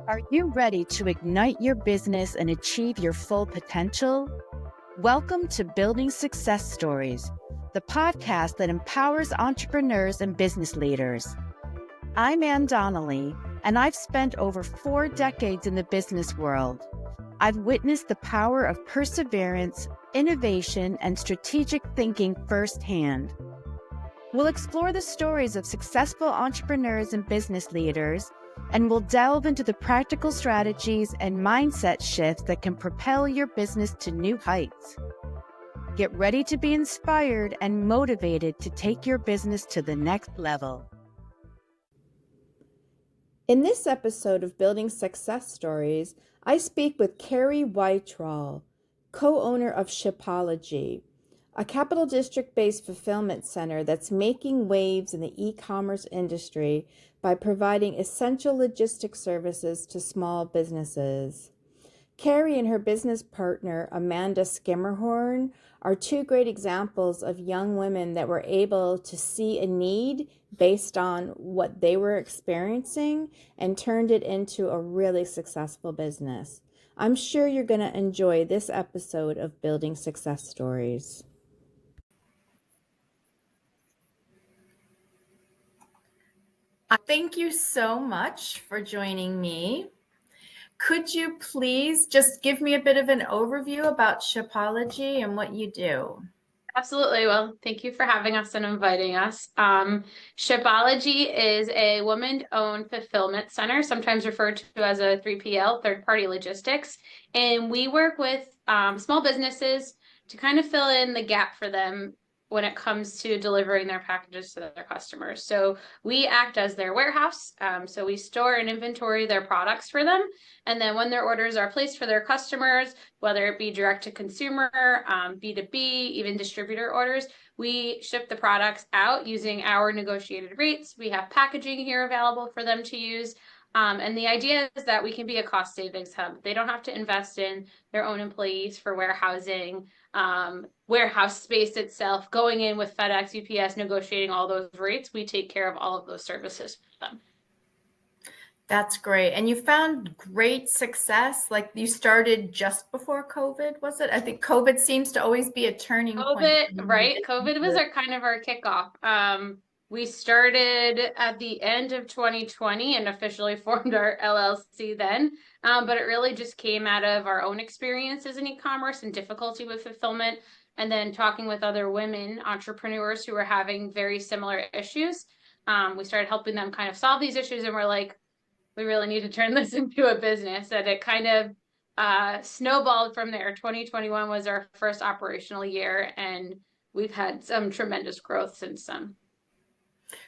Are you ready to ignite your business and achieve your full potential? Welcome to Building Success Stories, the podcast that empowers entrepreneurs and business leaders. I'm Ann Donnelly, and I've spent over 4 decades in the business world. I've witnessed the power of perseverance, innovation, and strategic thinking firsthand. We'll explore the stories of successful entrepreneurs and business leaders, and we'll delve into the practical strategies and mindset shifts that can propel your business to new heights. Get ready to be inspired and motivated to take your business to the next level. In this episode of Building Success Stories, I speak with Keri Wytrwal, co-owner of Shipology, a Capital District-based fulfillment center that's making waves in the e-commerce industry by providing essential logistics services to small businesses. Keri and her business partner, Amanda Skimmerhorn, are 2 great examples of young women that were able to see a need based on what they were experiencing and turned it into a really successful business. I'm sure you're going to enjoy this episode of Building Success Stories. Thank you so much for joining me. Could you please just give me a bit of an overview about Shipology and what you do? Absolutely. Well, thank you for having us and inviting us. Shipology is a woman-owned fulfillment center, sometimes referred to as a 3PL, third-party logistics. And we work with small businesses to kind of fill in the gap for them when it comes to delivering their packages to their customers. So we act as their warehouse. So we store and inventory their products for them. And then when their orders are placed for their customers, whether it be direct to consumer, B2B, even distributor orders, we ship the products out using our negotiated rates. We have packaging here available for them to use. And the idea is that we can be a cost savings hub. They don't have to invest in their own employees for warehousing, warehouse space itself, going in with FedEx, UPS, negotiating all those rates. We take care of all of those services for them. That's great. And you found great success. Like you started just before COVID, was it? I think COVID seems to always be a turning point. Right? COVID was our kickoff. We started at the end of 2020 and officially formed our LLC then. But it really just came out of our own experiences in e-commerce and difficulty with fulfillment, and then talking with other women entrepreneurs who were having very similar issues. We started helping them kind of solve these issues, and we're like, we really need to turn this into a business. And it kind of snowballed from there. 2021 was our first operational year, and we've had some tremendous growth since then.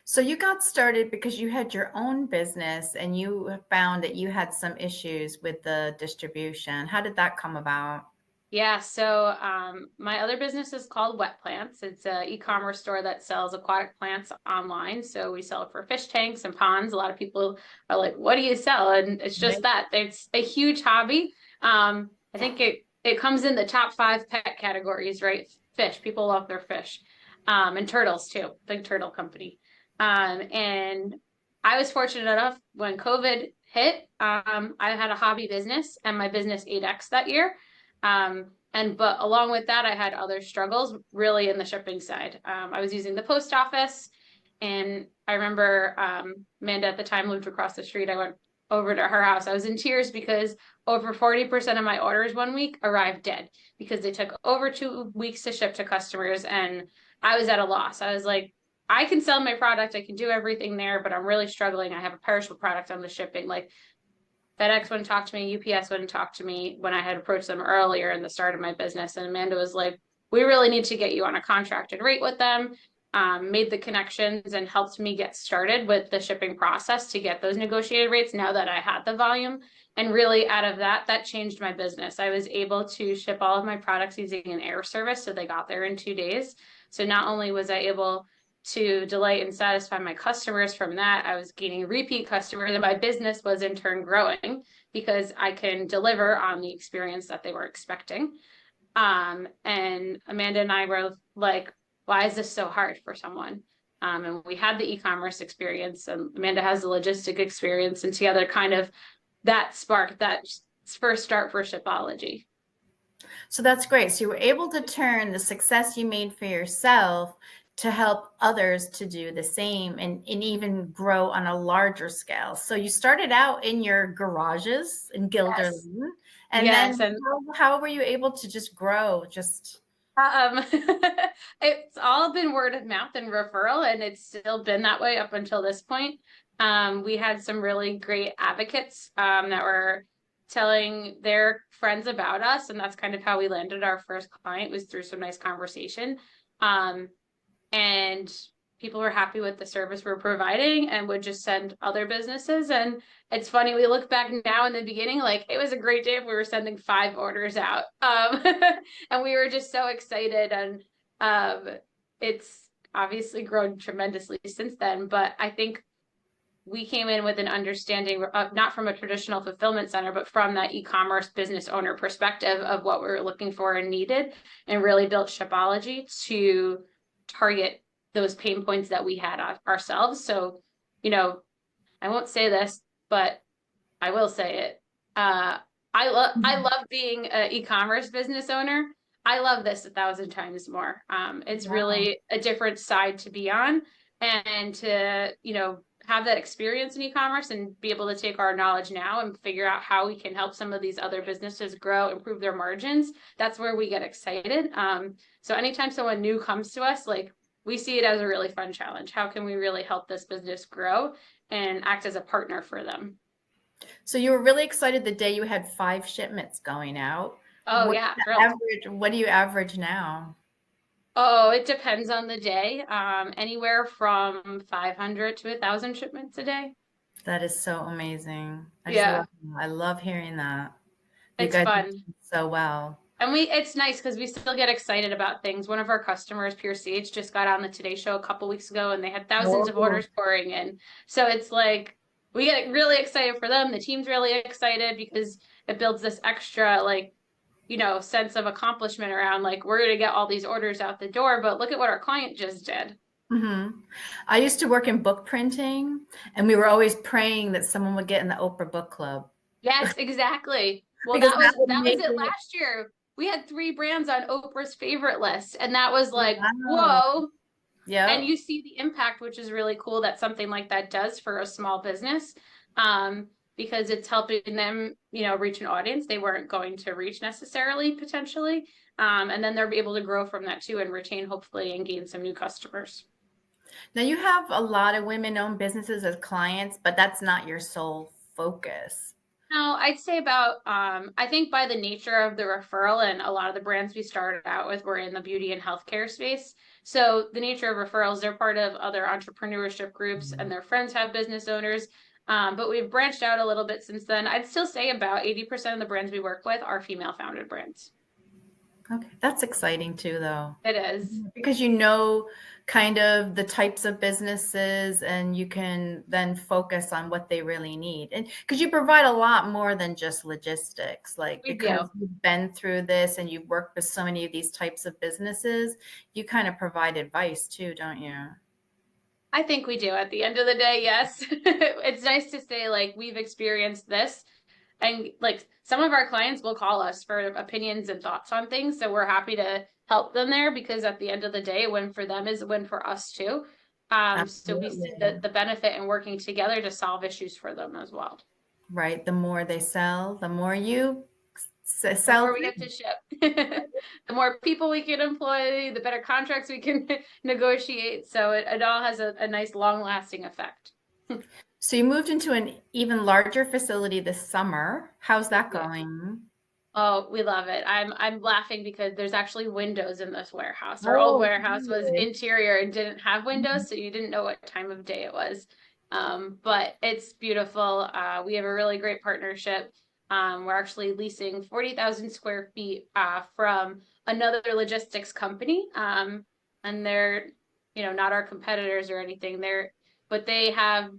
So you got started because you had your own business and you found that you had some issues with the distribution. How did that come about? Yeah, so my other business is called Wet Plants. It's an e-commerce store that sells aquatic plants online. So we sell it for fish tanks and ponds. A lot of people are like, what do you sell? And it's just that. It's a huge hobby. I think it comes in the top 5 pet categories, right? Fish. People love their fish. And turtles too. Big turtle company. And I was fortunate enough when COVID hit, I had a hobby business and my business 8X that year. But along with that, I had other struggles really in the shipping side. I was using the post office, and I remember Amanda at the time lived across the street. I went over to her house. I was in tears because over 40% of my orders one week arrived dead because they took over 2 weeks to ship to customers, and I was at a loss. I was like, I can sell my product, I can do everything there, but I'm really struggling. I have a perishable product on the shipping. Like FedEx wouldn't talk to me, UPS wouldn't talk to me when I had approached them earlier in the start of my business. And Amanda was like, we really need to get you on a contracted rate with them, made the connections and helped me get started with the shipping process to get those negotiated rates now that I had the volume. And really out of that, that changed my business. I was able to ship all of my products using an air service, so they got there in 2 days. So not only was I able to delight and satisfy my customers from that, I was gaining repeat customers, and my business was in turn growing because I can deliver on the experience that they were expecting. And Amanda and I were like, why is this so hard for someone? And we had the e-commerce experience, and Amanda has the logistic experience, and together kind of that sparked that first start for Shipology. So that's great. So you were able to turn the success you made for yourself to help others to do the same and even grow on a larger scale. So you started out in your garages in Yes. Guilderland, and then Yes. And how were you able to just grow? Just Um, it's all been word of mouth and referral, and it's still been that way up until this point. We had some really great advocates that were telling their friends about us, and that's kind of how we landed our first client, was through some nice conversation. Um, and people were happy with the service we're providing and would just send other businesses. And it's funny, we look back now in the beginning, like it was a great day if we were sending 5 orders out. And we were just so excited. And it's obviously grown tremendously since then. But I think we came in with an understanding of, not from a traditional fulfillment center, but from that e-commerce business owner perspective of what we were looking for and needed, and really built Shipology to target those pain points that we had ourselves. So, I won't say this, but I will say it. I love being an e-commerce business owner. I love this 1,000 times more. It's wow. really a different side to be on, and to, have that experience in e-commerce and be able to take our knowledge now and figure out how we can help some of these other businesses grow, improve their margins. That's where we get excited. So anytime someone new comes to us, like, we see it as a really fun challenge. How can we really help this business grow and act as a partner for them? So you were really excited the day you had 5 shipments going out. Oh What's yeah, the thrilled. average? What do you average now? Oh, it depends on the day. Anywhere from 500 to 1,000 shipments a day. That is so amazing. Yeah, I love hearing that. You it's guys are fun. doing so well. And it's nice because we still get excited about things. One of our customers, Pure Sage, just got on the Today Show a couple weeks ago, and they had thousands of Oh. orders pouring in. So it's like we get really excited for them. The team's really excited because it builds this extra, like, sense of accomplishment around, like, we're going to get all these orders out the door, but look at what our client just did. I used to work in book printing, and we were always praying that someone would get in the Oprah Book Club Yes, exactly. Well, because that that was would that was make it it. last year. We had 3 brands on Oprah's favorite list, and that was like, Wow. whoa. And Yep. you see the impact, which is really cool that something like that does for a small business, because it's helping them, reach an audience they weren't going to reach necessarily, potentially. And then they're able to grow from that too and retain, hopefully, and gain some new customers. Now you have a lot of women-owned businesses as clients, but that's not your sole focus. No, I'd say about, I think by the nature of the referral, and a lot of the brands we started out with were in the beauty and healthcare space. So the nature of referrals, they're part of other entrepreneurship groups and their friends have business owners. But we've branched out a little bit since then. I'd still say about 80% of the brands we work with are female founded brands. Okay, that's exciting too, though. It is. Because you know kind of the types of businesses and you can then focus on what they really need. And because you provide a lot more than just logistics, like We because do. you've been through this and you've worked with so many of these types of businesses, you kind of provide advice too, don't you? I think we do at the end of the day, yes. It's nice to say, like, we've experienced this. And like, some of our clients will call us for opinions and thoughts on things. So we're happy to help them there, because at the end of the day, a win for them is a win for us too. So we see Absolutely. the benefit in working together to solve issues for them as well. Right. The more they sell, the more you The sell more we too. get to ship, the more people we can employ, the better contracts we can negotiate. So it all has a nice long lasting effect. So you moved into an even larger facility this summer. How's that Yeah. going? Oh, we love it. I'm laughing because there's actually windows in this warehouse. Our old Oh, warehouse was really? interior and didn't have Mhm. windows, so you didn't know what time of day it was. But it's beautiful. We have a really great partnership. We're actually leasing 40,000 square feet from another logistics company. And they're, not our competitors or anything. But they have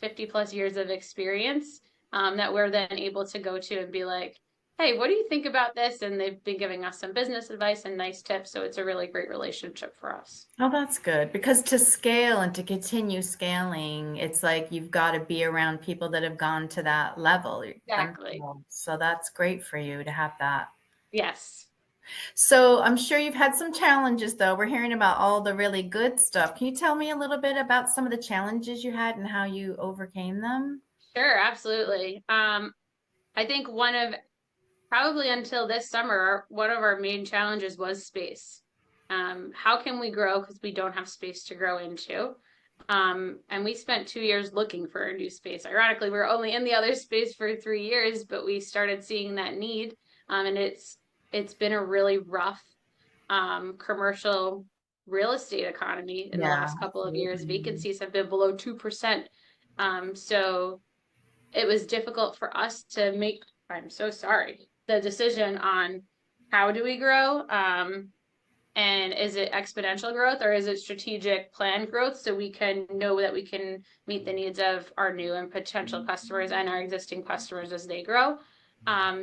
50 plus years of experience, that we're then able to go to and be like, hey, what do you think about this? And they've been giving us some business advice and nice tips. So it's a really great relationship for us. Oh, that's good. Because to scale and to continue scaling, it's like you've got to be around people that have gone to that level Exactly. themselves. So that's great for you to have that. Yes. So I'm sure you've had some challenges, though. We're hearing about all the really good stuff. Can you tell me a little bit about some of the challenges you had and how you overcame them? Sure, absolutely. I think probably until this summer, one of our main challenges was space. How can we grow? Because we don't have space to grow into. And we spent 2 years looking for a new space. Ironically, we were only in the other space for 3 years, but we started seeing that need. And it's been a really rough commercial real estate economy in the Yeah, last couple of years. absolutely. Vacancies have been below 2%. So it was difficult for us to make, I'm so sorry, the decision on how do we grow? And is it exponential growth or is it strategic plan growth so we can know that we can meet the needs of our new and potential customers and our existing customers as they grow?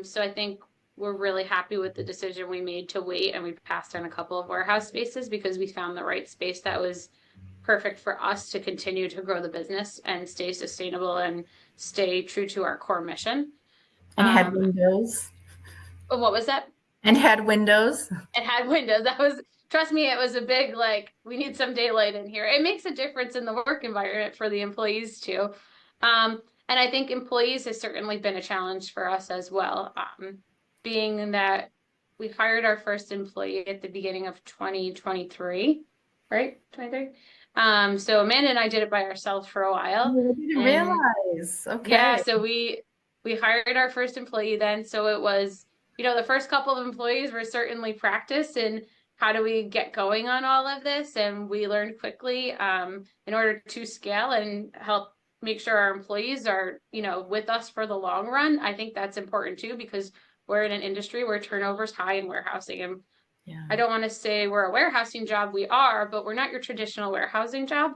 So I think we're really happy with the decision we made to wait, and we passed on a couple of warehouse spaces because we found the right space that was perfect for us to continue to grow the business and stay sustainable and stay true to our core mission. And had windows. What was that? And had windows. It had windows. Trust me, it was a big, like, we need some daylight in here. It makes a difference in the work environment for the employees too. And I think employees has certainly been a challenge for us as well. Being that we hired our first employee at the beginning of 2023, right? 23. So Amanda and I did it by ourselves for a while. Oh, I didn't realize. Yeah, Okay. so we hired our first employee then. So it was, the first couple of employees were certainly practice in how do we get going on all of this, and we learned quickly in order to scale and help make sure our employees are, with us for the long run. I think that's important too, because we're in an industry where turnover is high in warehousing, and Yeah. I don't want to say we're a warehousing job. We are, but we're not your traditional warehousing job.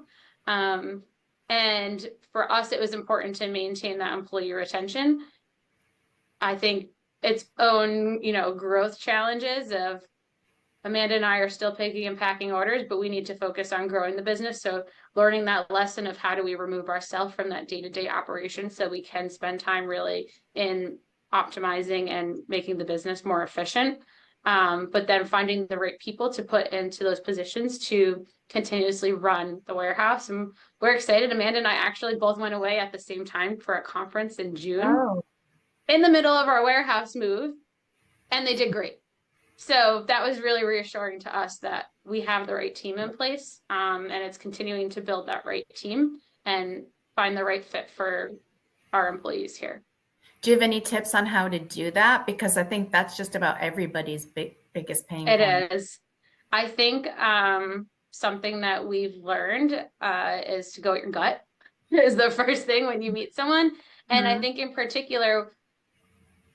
And for us, it was important to maintain that employee retention. I think its own, growth challenges of Amanda and I are still picking and packing orders, but we need to focus on growing the business. So learning that lesson of how do we remove ourselves from that day-to-day operation so we can spend time really in optimizing and making the business more efficient. But then finding the right people to put into those positions to continuously run the warehouse. And we're excited. Amanda and I actually both went away at the same time for a conference in June in the middle of our warehouse move, and they did great. So that was really reassuring to us that we have the right team in place, and it's continuing to build that right team and find the right fit for our employees here. Do you have any tips on how to do that? Because I think that's just about everybody's biggest pain point. It is. I think something that we've learned is to go with your gut is the first thing when you meet someone. And I think in particular,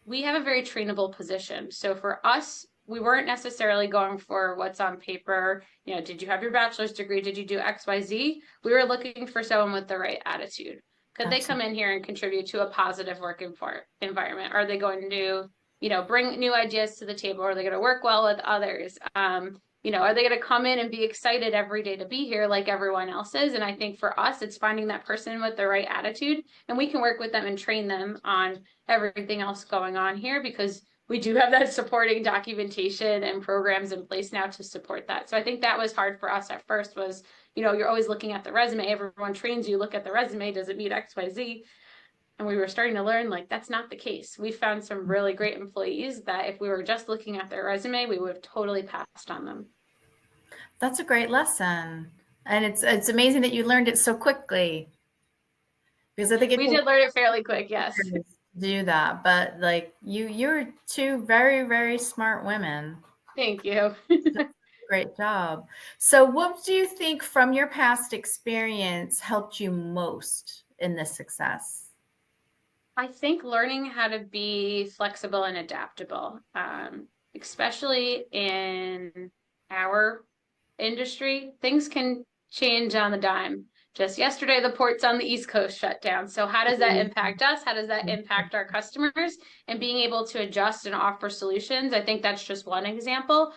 we have a very trainable position. So for us, we weren't necessarily going for what's on paper. Did you have your bachelor's degree? Did you do XYZ? We were looking for someone with the right attitude. Could they come in here and contribute to a positive work environment? Are they going to, bring new ideas to the table? Are they going to work well with others? Are they going to come in and be excited every day to be here like everyone else is? And I think for us, it's finding that person with the right attitude, and we can work with them and train them on everything else going on here because we do have that supporting documentation and programs in place now to support that. So I think that was hard for us at first was, you're always looking at the resume. Everyone trains you, look at the resume. Does it meet XYZ? And we were starting to learn like that's not the case. We found some really great employees that if we were just looking at their resume, we would have totally passed on them. That's a great lesson. And it's amazing that you learned it so quickly. Because I think we did learn it fairly quick, yes. Do that, but like you're two very, very smart women. Thank you. Great job. So what do you think from your past experience helped you most in this success? I think learning how to be flexible and adaptable, especially in our industry, things can change on the dime. just yesterday, the ports on the East Coast shut down. So how does that impact us? How does that impact our customers? And being able to adjust and offer solutions, I think that's just one example.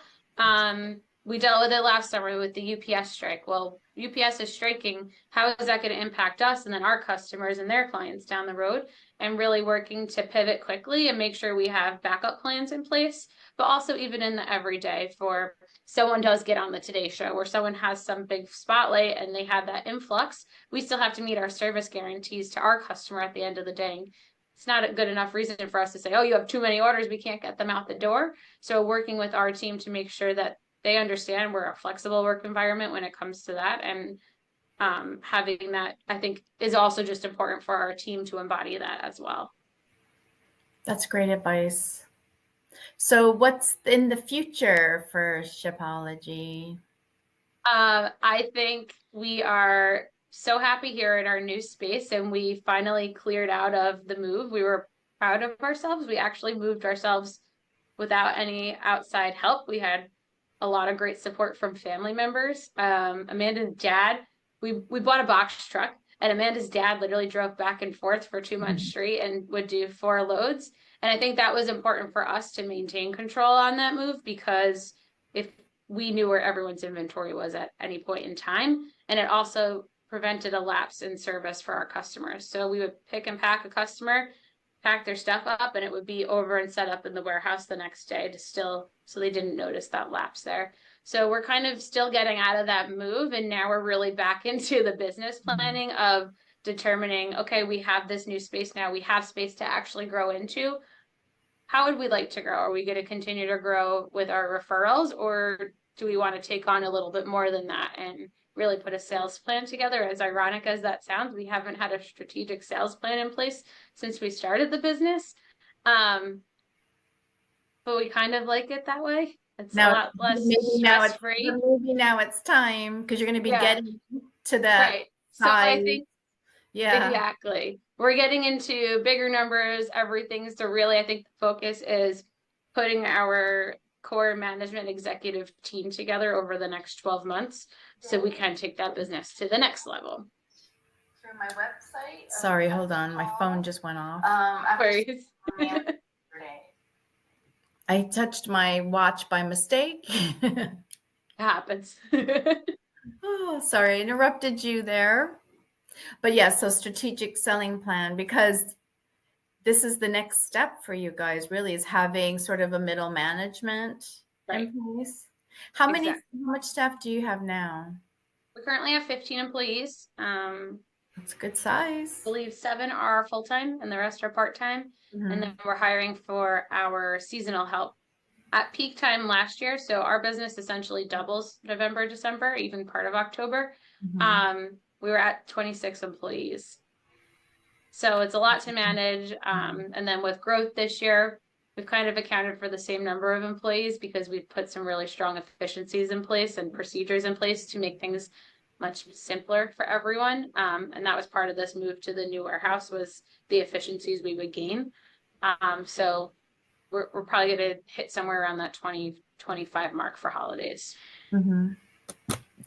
We dealt with it last summer with the UPS strike. Well, UPS is striking. How is that going to impact us and then our customers and their clients down the road? And really working to pivot quickly and make sure we have backup plans in place, but also even in the everyday for someone does get on the Today Show or someone has some big spotlight and they have that influx, we still have to meet our service guarantees to our customer at the end of the day. It's not a good enough reason for us to say, oh, you have too many orders, we can't get them out the door. So working with our team to make sure that they understand we're a flexible work environment when it comes to that. And having that, I think, is also just important for our team to embody that as well. That's great advice. So what's in the future for Shipology? I think we are so happy here in our new space, and we finally cleared out of the move. We were proud of ourselves. We actually moved ourselves without any outside help. We had a lot of great support from family members. Amanda's dad, we bought a box truck, and Amanda's dad literally drove back and forth for 2 months straight and would do 4 loads. And I think that was important for us to maintain control on that move, because if we knew where everyone's inventory was at any point in time, and it also prevented a lapse in service for our customers. So we would pick and pack a customer, pack their stuff up, and it would be over and set up in the warehouse the next day to still, so they didn't notice that lapse there. So we're kind of still getting out of that move, and now we're really back into the business planning of determining, okay, we have this new space now, we have space to actually grow into. How would we like to grow? Are we going to continue to grow with our referrals, or do we want to take on a little bit more than that and really put a sales plan together? As ironic as that sounds, we haven't had a strategic sales plan in place since we started the business. But we kind of like it that way. It's a lot less stress-free. Maybe now it's time, because you're going to be getting to that right. size. So I think, exactly. We're getting into bigger numbers, everything. So really, I think the focus is putting our core management executive team together over the next 12 months so we can take that business to the next level. Through my website. Sorry, hold on. My phone just went off. I touched my watch by mistake. It happens. Oh, sorry, interrupted you there. But yeah, so strategic selling plan, because this is the next step for you guys, really, is having sort of a middle management in place. How much staff do you have now? We currently have 15 employees. That's a good size. I believe 7 are full-time and the rest are part-time. And then we're hiring for our seasonal help at peak time last year. So our business essentially doubles November, December, even part of October. We were at 26 employees. So it's a lot to manage. And then with growth this year, we've kind of accounted for the same number of employees because we've put some really strong efficiencies in place and procedures in place to make things much simpler for everyone. And that was part of this move to the new warehouse, was the efficiencies we would gain. So we're probably going to hit somewhere around that 20-25 mark for holidays.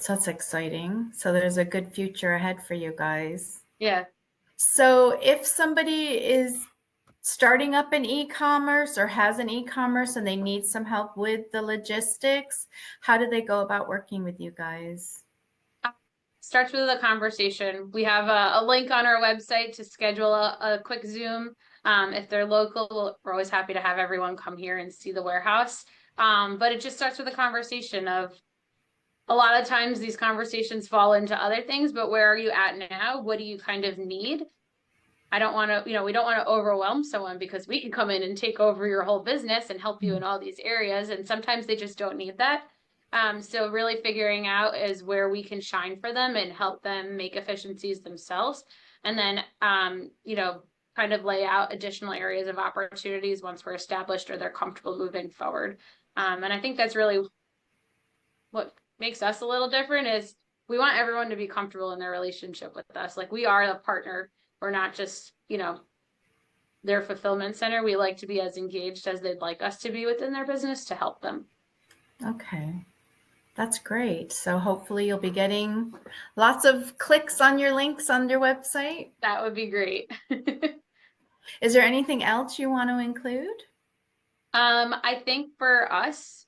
So that's exciting. So there's a good future ahead for you guys. Yeah. So if somebody is starting up an e-commerce or has an e-commerce and they need some help with the logistics, how do they go about working with you guys? Starts with a conversation. We have a link on our website to schedule a quick Zoom. If they're local, we're always happy to have everyone come here and see the warehouse. But it just starts with a conversation of, a lot of times these conversations fall into other things, but where are you at now? What do you kind of need? I don't want to, we don't want to overwhelm someone, because we can come in and take over your whole business and help you in all these areas. And sometimes they just don't need that. So really figuring out is where we can shine for them and help them make efficiencies themselves. And then, kind of lay out additional areas of opportunities once we're established or they're comfortable moving forward. And I think that's really what makes us a little different, is we want everyone to be comfortable in their relationship with us. Like, we are a partner. We're not just, their fulfillment center. We like to be as engaged as they'd like us to be within their business to help them. Okay. That's great. So hopefully you'll be getting lots of clicks on your links on your website. That would be great. Is there anything else you want to include? I think for us,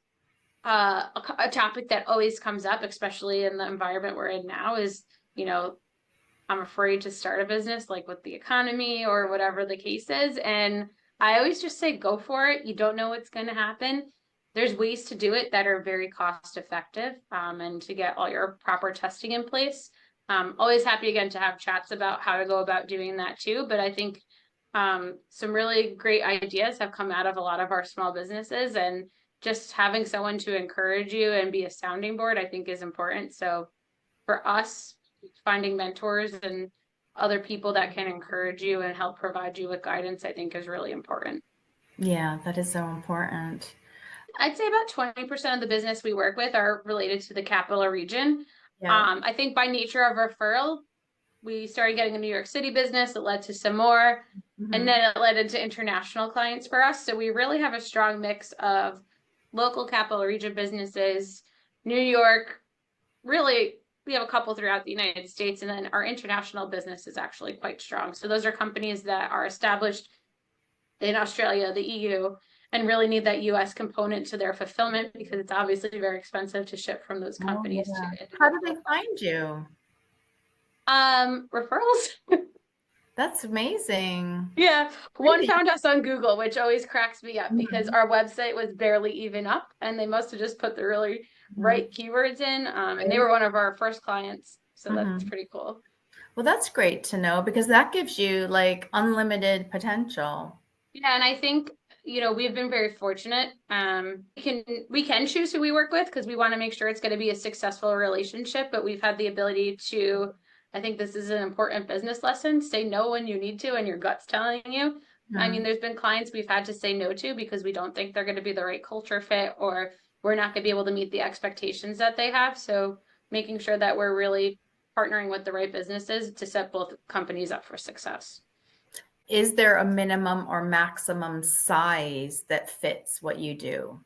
a topic that always comes up, especially in the environment we're in now, is, I'm afraid to start a business, like with the economy or whatever the case is. And I always just say, go for it. You don't know what's going to happen. There's ways to do it that are very cost effective, and to get all your proper testing in place. Always happy again to have chats about how to go about doing that too. But I think some really great ideas have come out of a lot of our small businesses, and just having someone to encourage you and be a sounding board, I think, is important. So for us, finding mentors and other people that can encourage you and help provide you with guidance, I think, is really important. Yeah, that is so important. I'd say about 20% of the business we work with are related to the capital region. Yeah. I think by nature of referral, we started getting a New York City business. It led to some more, and then it led into international clients for us. So we really have a strong mix of local capital region businesses, New York, really, we have a couple throughout the United States, and then our international business is actually quite strong. So those are companies that are established in Australia, the EU, and really need that US component to their fulfillment, because it's obviously very expensive to ship from those companies to How do they find you? Referrals. That's amazing. Yeah, one found us on Google, which always cracks me up because our website was barely even up, and they must have just put the really right keywords in, and they were one of our first clients, so that's pretty cool. Well, that's great to know, because that gives you like unlimited potential. Yeah, and I think, we've been very fortunate. We can choose who we work with because we want to make sure it's going to be a successful relationship, but we've had the ability to, I think this is an important business lesson, say no when you need to and your gut's telling you. I mean, there's been clients we've had to say no to because we don't think they're going to be the right culture fit, or we're not going to be able to meet the expectations that they have. So making sure that we're really partnering with the right businesses to set both companies up for success. Is there a minimum or maximum size that fits what you do?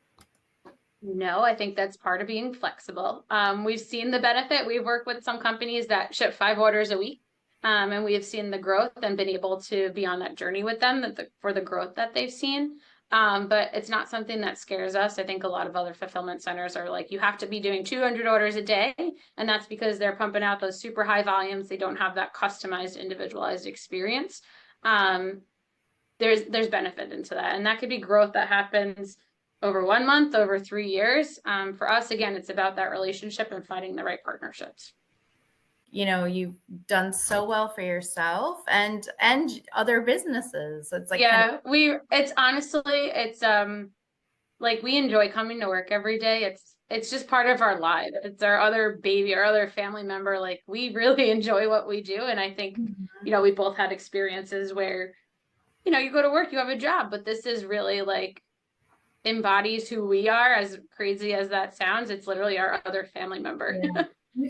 No, I think that's part of being flexible. We've seen the benefit. We've worked with some companies that ship 5 orders a week, and we have seen the growth and been able to be on that journey with them for the growth that they've seen. But it's not something that scares us. I think a lot of other fulfillment centers are like, you have to be doing 200 orders a day, and that's because they're pumping out those super high volumes. They don't have that customized, individualized experience. There's benefit into that, and that could be growth that happens over 1 month, over 3 years. For us, again, it's about that relationship and finding the right partnerships. You've done so well for yourself and other businesses. It's like, it's honestly, like, we enjoy coming to work every day. It's just part of our life. It's our other baby, our other family member. Like, we really enjoy what we do. And I think, we both had experiences where, you go to work, you have a job, but this is really like embodies who we are. As crazy as that sounds, it's literally our other family member. Yeah. I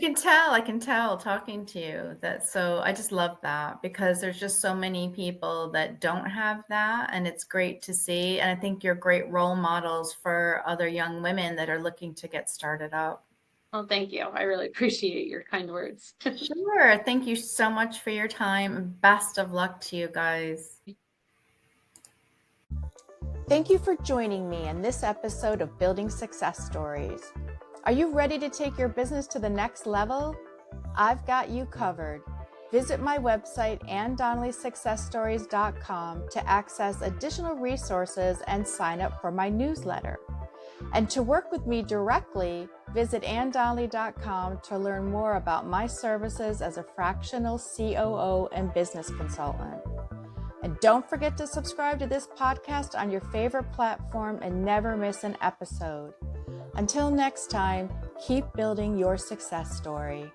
can tell talking to you that. So I just love that, because there's just so many people that don't have that, and it's great to see. And I think you're great role models for other young women that are looking to get started up. Well, thank you. I really appreciate your kind words. Sure. Thank you so much for your time. Best of luck to you guys. Thank you for joining me in this episode of Building Success Stories. Are you ready to take your business to the next level? I've got you covered. Visit my website, AnnDonnellySuccessStories.com, to access additional resources and sign up for my newsletter. And to work with me directly, visit AnnDonnelly.com to learn more about my services as a fractional COO and business consultant. And don't forget to subscribe to this podcast on your favorite platform and never miss an episode. Until next time, keep building your success story.